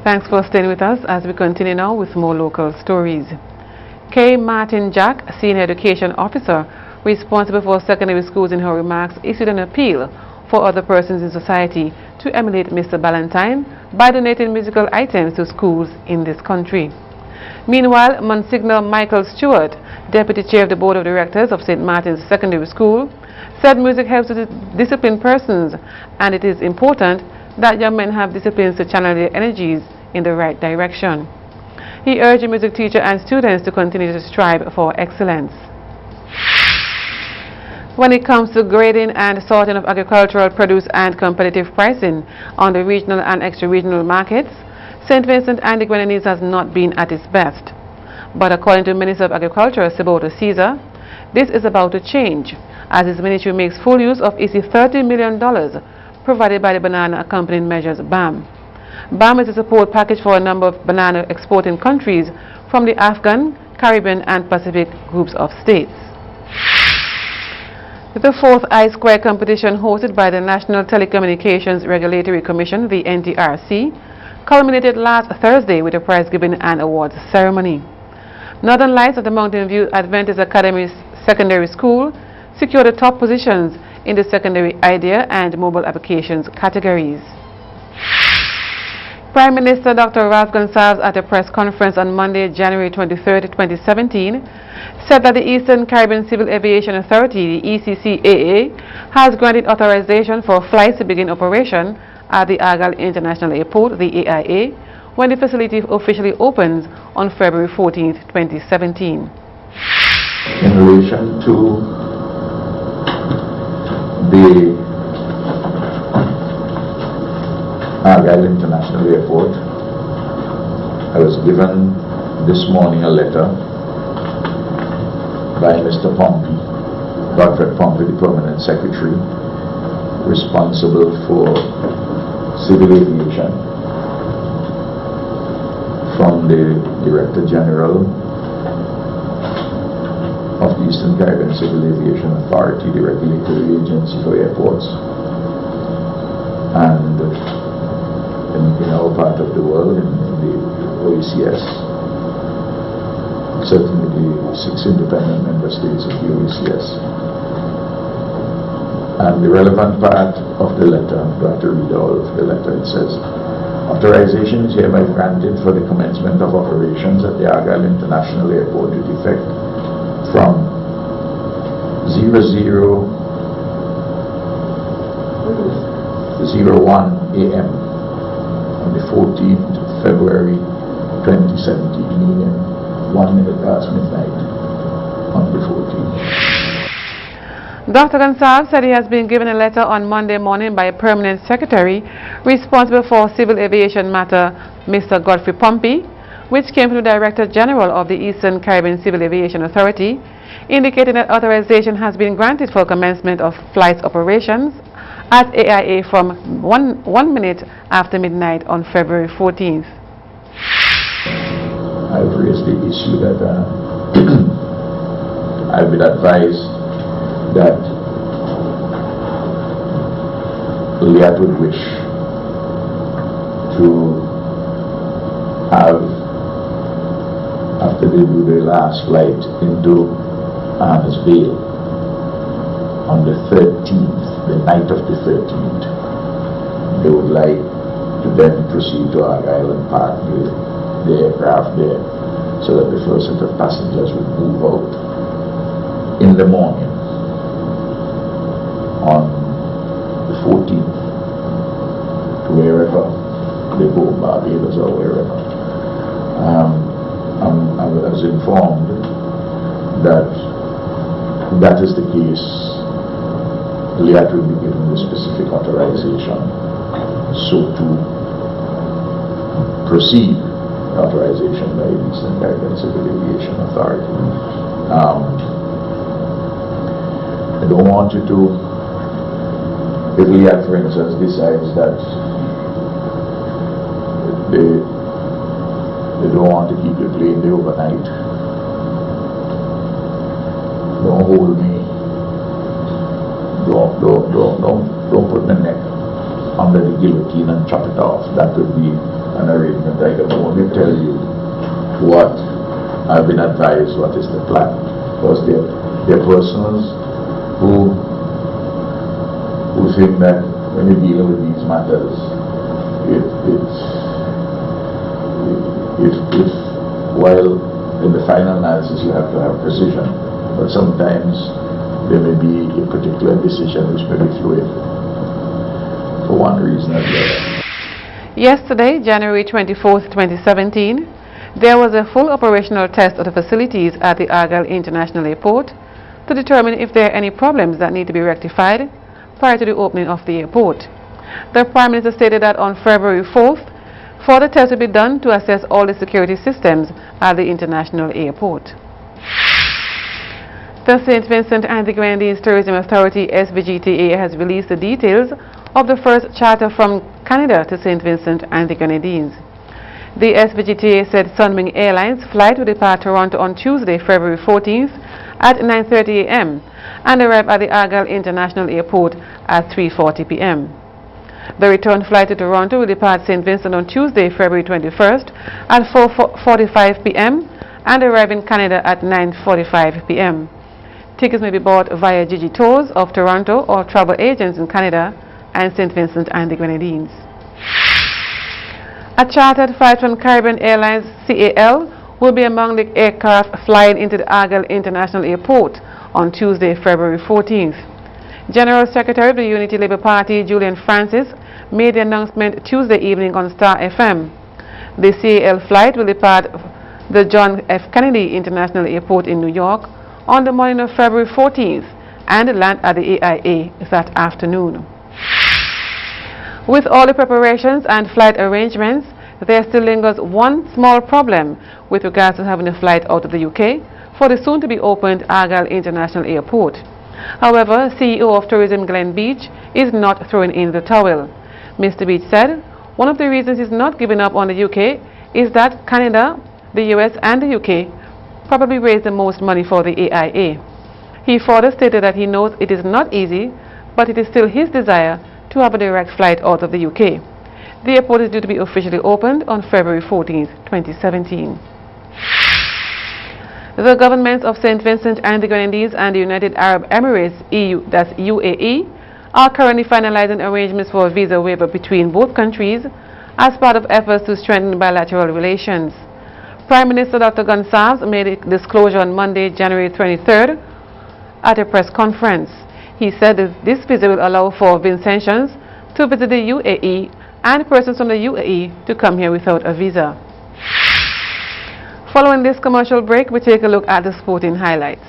Thanks for staying with us as we continue now with more local stories. K. Martin Jack, Senior Education Officer responsible for secondary schools, in her remarks issued an appeal for other persons in society to emulate Mr. Ballantyne by donating musical items to schools in this country. Meanwhile, Monsignor Michael Stewart, Deputy Chair of the Board of Directors of St. Martin's Secondary School, said music helps to discipline persons, and it is important that young men have disciplines to channel their energies in the right direction. He urged the music teacher and students to continue to strive for excellence. When it comes to grading and sorting of agricultural produce and competitive pricing on the regional and extra-regional markets, St. Vincent and the Grenadines has not been at its best. But according to Minister of Agriculture, Siboto Caesar, this is about to change, as his ministry makes full use of its $30 million provided by the Banana Accompanying Measures BAM. BAM is a support package for a number of banana exporting countries from the Afghan, Caribbean and Pacific groups of states. The fourth I-Square competition hosted by the National Telecommunications Regulatory Commission, the NTRC, culminated last Thursday with a prize-giving and awards ceremony. Northern Lights of the Mountain View Adventist Academy Secondary School secured the top positions in the secondary idea and mobile applications categories. Prime Minister Dr. Ralph Gonsalves at a press conference on Monday, January 23, 2017, said that the Eastern Caribbean Civil Aviation Authority, the ECCAA, has granted authorization for flights to begin operation at the Argyle International Airport, the AIA, when the facility officially opens on February 14, 2017. In relation to the Argyle International Airport, I was given this morning a letter by Mr. Pompey, Godfred Pompey, the Permanent Secretary, responsible for civil aviation, from the Director General of the Eastern Caribbean Civil Aviation Authority, the regulatory agency for airports, and in our part of the world, in the OECS, certainly the 6 independent member states of the OECS. And the relevant part of the letter, I'm going to read all of the letter. It says, authorization is hereby granted for the commencement of operations at the Argyle International Airport with effect from 00:01 a.m. on the 14th February 2017, meaning 1 minute past midnight on the 14th. Dr. Gonsalves said he has been given a letter on Monday morning by a permanent secretary responsible for civil aviation matter, Mr. Godfrey Pompey, which came from the Director General of the Eastern Caribbean Civil Aviation Authority, indicating that authorization has been granted for commencement of flight operations at AIA from 1 minute after midnight on February 14th. I've raised the issue that I've been advised that Liat would wish to have, after they do their last flight into Arnes Vale on the 13th, the night of the 13th, they would like to then proceed to Argyle and park the aircraft there so that the first set of passengers would move out in the morning on the 14th to wherever they go, Barbados or wherever. I was informed that if that is the case, Liat will be given the specific authorization so to proceed, authorization by the Eastern Caribbean Civil Aviation Authority. I don't want you to, if Liat, for instance, decides that they don't want to keep the plane there overnight, don't hold me, don't put my neck under the guillotine and chop it off. That would be an arrangement. I can only tell you what I've been advised, what is the plan. Because there are persons who think that when you're dealing with these matters, while in the final analysis you have to have precision, but sometimes there may be a particular decision which may be fluid for one reason or the other. Yesterday, January 24th, 2017, there was a full operational test of the facilities at the Argyle International Airport to determine if there are any problems that need to be rectified prior to the opening of the airport. The Prime Minister stated that on February 4th, further tests will be done to assess all the security systems at the international airport. The St. Vincent and the Grenadines Tourism Authority (SVGTA) has released the details of the first charter from Canada to St. Vincent and the Grenadines. The SVGTA said Sunwing Airlines flight will depart Toronto on Tuesday, February 14th at 9:30 a.m. and arrive at the Argyle International Airport at 3:40 p.m. The return flight to Toronto will depart St. Vincent on Tuesday, February 21st at 4:45 p.m. and arrive in Canada at 9:45 p.m. Tickets may be bought via Gigi Tours of Toronto or travel agents in Canada and St. Vincent and the Grenadines. A chartered flight from Caribbean Airlines CAL will be among the aircraft flying into the Argyle International Airport on Tuesday, February 14th. General Secretary of the Unity Labour Party, Julian Francis, made the announcement Tuesday evening on Star FM. The CAL flight will depart the John F. Kennedy International Airport in New York on the morning of February 14th and land at the AIA that afternoon. With all the preparations and flight arrangements, there still lingers one small problem with regards to having a flight out of the UK for the soon-to-be-opened Argyle International Airport. However, CEO of Tourism Glen Beach is not throwing in the towel. Mr. Beach said one of the reasons he's not giving up on the UK is that Canada, the US and the UK probably raised the most money for the AIA. He further stated that he knows it is not easy, but it is still his desire to have a direct flight out of the UK. The airport is due to be officially opened on February 14th, 2017. The governments of St. Vincent and the Grenadines and the United Arab Emirates, that's UAE, are currently finalizing arrangements for a visa waiver between both countries as part of efforts to strengthen bilateral relations. Prime Minister Dr. Gonsalves made a disclosure on Monday, January 23rd at a press conference. He said that this visa will allow for Vincentians to visit the UAE and persons from the UAE to come here without a visa. Following this commercial break, we take a look at the sporting highlights.